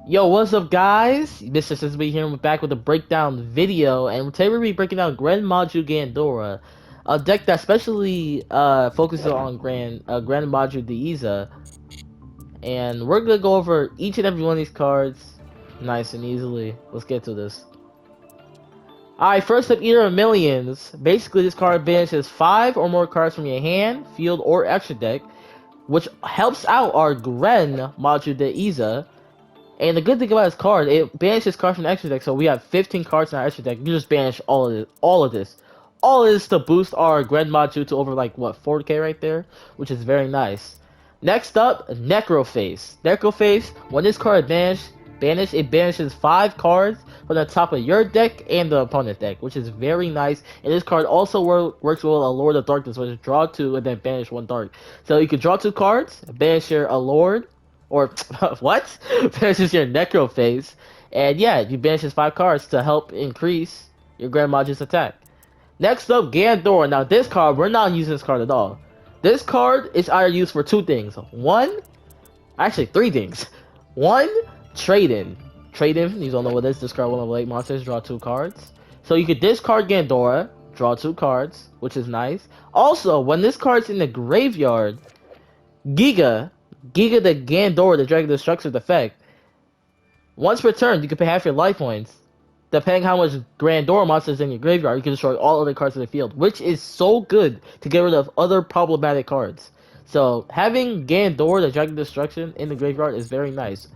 Yo, what's up, guys? Mr. Sensei here, and we're back with a breakdown video, and today we're gonna be breaking down GREN MAJU GANDORA, a deck that especially focuses on GREN MAJU Deiza, and we're gonna go over each and every one of these cards, nice and easily. Let's get to this. Alright, first up, Eater of Millions. Basically, this card banishes 5 or more cards from your hand, field, or extra deck, which helps out our GREN MAJU Deiza. And the good thing about this card, it banishes cards from the extra deck, so we have 15 cards in our extra deck. You just banish all of this. All of this to boost our GREN MAJU to over, like, what, 4k right there? Which is very nice. Next up, Necroface. Necroface, when this card is banished, it banishes 5 cards from the top of your deck and the opponent deck, which is very nice. And this card also works with a Lord of Darkness, which is draw 2 and then banish 1 dark. So you can draw 2 cards, banish your Lord, or what? Banishes your Necroface, and yeah, you banishes 5 cards to help increase your GREN MAJU's attack. Next up, GANDORA. Now this card, we're not using this card at all. This card is either used for 2 things. One, actually 3 things. One, trade-in. Trade-in, you don't know what it is. Discard 1 of 8 monsters, draw 2 cards. So you could discard GANDORA, draw 2 cards, which is nice. Also, when this card's in the graveyard, Giga the GANDORA, the Dragon Destructive effect. Once returned, you can pay half your life points. Depending how much GANDORA monsters in your graveyard, you can destroy all other cards in the field, which is so good to get rid of other problematic cards. So having GANDORA, the Dragon Destruction, in the graveyard is very nice.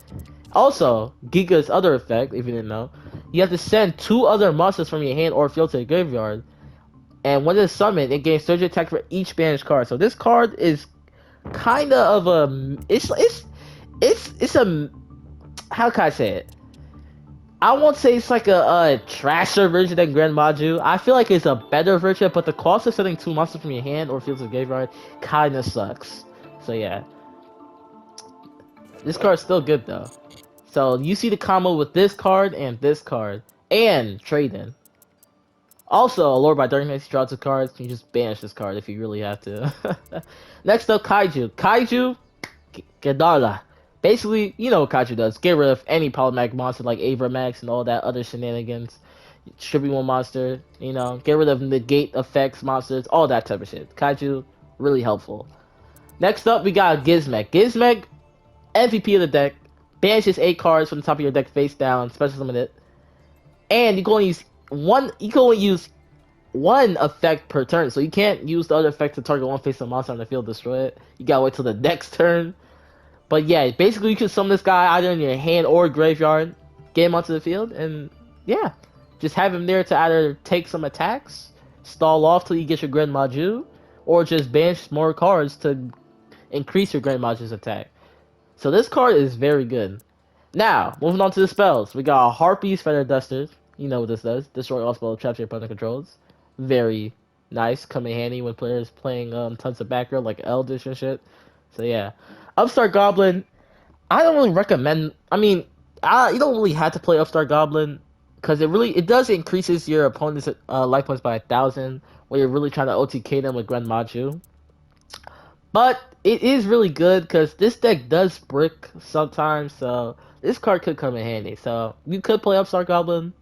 Also, Giga's other effect, if you didn't know, you have to send 2 other monsters from your hand or field to the graveyard, and when it's summoned, it gains surge attack for each banished card. So this card is kind of a it's a, how can I say it? I won't say it's like a trasher version than GREN MAJU. I feel like it's a better version, but the cost of sending 2 monsters from your hand or field to the graveyard kind of sucks. So yeah, this card's still good though. So you see the combo with this card and trade-in. Also, Lord by Darkness, you draw 2 cards, you just banish this card if you really have to. Next up, Kaiju. Kaiju, GANDORA. Basically, you know what Kaiju does. Get rid of any problematic monster like Avramax and all that other shenanigans. Stripping 1 monster, you know, get rid of negate effects monsters, all that type of shit. Kaiju, really helpful. Next up, we got Gizmek. Gizmek, MVP of the deck, banishes 8 cards from the top of your deck face down, special summon it. And you can only use one effect per turn, so you can't use the other effect to target one face of monster on the field, destroy it. You gotta wait till the next turn. But yeah, basically you can summon this guy either in your hand or graveyard, get him onto the field, and yeah, just have him there to either take some attacks, stall off till you get your GREN MAJU, or just banish more cards to increase your GREN MAJU's attack. So this card is very good. Now, moving on to the spells, we got Harpy's Feather Dusters. You know what this does. Destroy all spell traps your opponent controls. Very nice. Come in handy when players playing tons of back row like Eldritch and shit. So yeah. Upstart Goblin. I don't really recommend. I mean, you don't really have to play Upstart Goblin because it does increases your opponent's life points by 1,000 when you're really trying to OTK them with GREN MAJU. But it is really good because this deck does brick sometimes, so this card could come in handy. So you could play Upstart Goblin,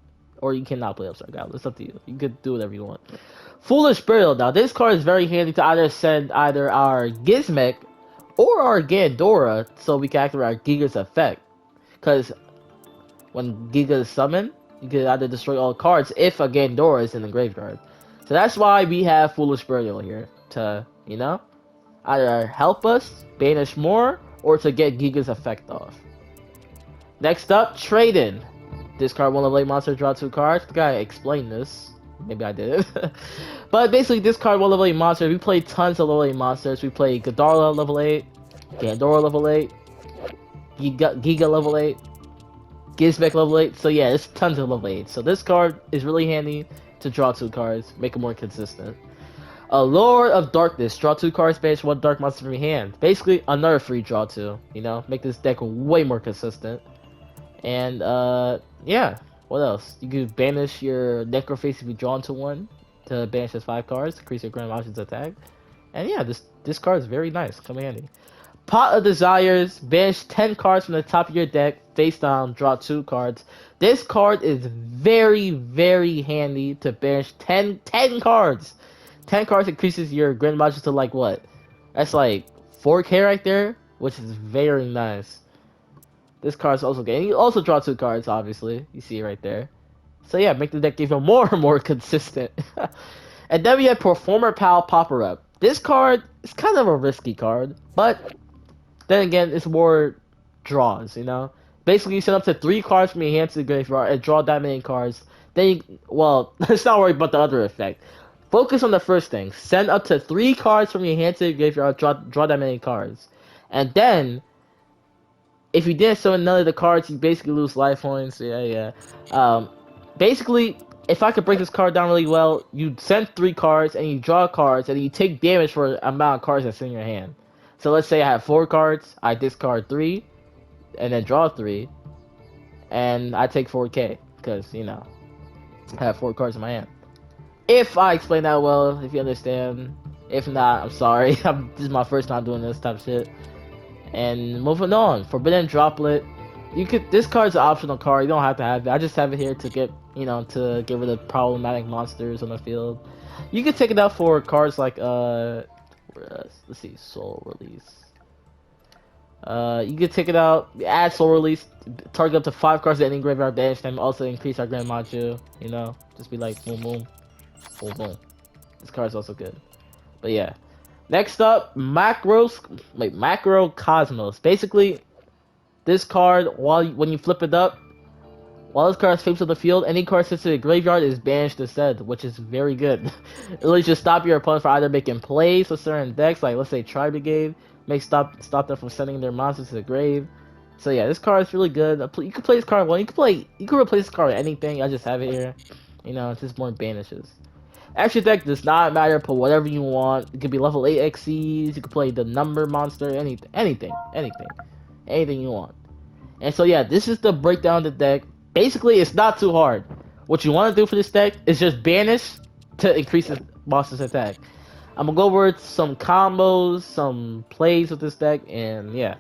or you cannot play Upstart Goblin. It's up to you. You could do whatever you want. Foolish Burial. Now, this card is very handy to either send either our Gizmek or our GANDORA so we can activate our Giga's effect. Because when Giga is summoned, you can either destroy all cards if a GANDORA is in the graveyard. So that's why we have Foolish Burial here. To, you know, either help us banish more or to get Giga's effect off. Next up, Trade-in. Discard 1 level 8 monster, draw 2 cards. I gotta explain this. Maybe I did it. But basically, discard 1 level 8 monster. We play tons of level 8 monsters. We play GANDORA level 8, GANDORA level 8, Giga level 8, Gizmek level 8. So yeah, there's tons of level 8. So this card is really handy to draw 2 cards, make it more consistent. A Lord of Darkness. Draw 2 cards, banish 1 dark monster from your hand. Basically, another free draw 2. You know, make this deck way more consistent. And yeah, what else? You could banish your Necroface if you draw into 1 to banish his 5 cards, increase your GREN MAJU's attack. And yeah, this card is very nice. Come in handy. Pot of Desires. Banish 10 cards from the top of your deck face down, draw 2 cards. This card is very, very handy to banish 10 cards. 10 cards increases your GREN MAJU to like what? That's like 4K right there, which is very nice. This card's also good. And you also draw 2 cards, obviously. You see it right there. So yeah, make the deck even more and more consistent. And then we have Performer Pal Popper Up. This card is kind of a risky card, but then again, it's more draws, you know? Basically, you send up to 3 cards from your hand to the graveyard and draw that many cards. Then you, well, let's not worry about the other effect. Focus on the first thing. Send up to 3 cards from your hand to the graveyard, draw that many cards. And then, if you didn't summon none of the cards, you basically lose life points. Yeah. Basically, if I could break this card down really well, you send 3 cards and you draw cards and you take damage for the amount of cards that's in your hand. So let's say I have 4 cards, I discard 3, and then draw 3, and I take 4K because you know I have 4 cards in my hand. If I explain that well, if you understand. If not, I'm sorry. This is my first time doing this type of shit. And moving on, Forbidden Droplet. You could. This card's an optional card. You don't have to have it. I just have it here to get to get rid of problematic monsters on the field. You could take it out for cards like let's see, Soul Release. You could take it out, add Soul Release, target up to 5 cards at any graveyard, banish them, also increase our GREN MAJU. You know, just be like boom, boom, boom, boom. This card's also good. But yeah. Next up, Macro Cosmos. Basically, this card, when you flip it up, while this card is faced on the field, any card sent to the graveyard is banished instead, which is very good. It really just stop your opponent from either making plays with certain decks, like let's say Tri Brigade, stop them from sending their monsters to the grave. So yeah, this card is really good. You can play this card well. You can replace this card with anything. I just have it here. You know, it's just more banishes. Extra deck does not matter. Put whatever you want. It could be level 8 XCs. You could play the number monster. Anything you want. And so yeah, this is the breakdown of the deck. Basically, it's not too hard. What you want to do for this deck is just banish to increase the monster's attack. I'm gonna go over some combos, some plays with this deck, and yeah.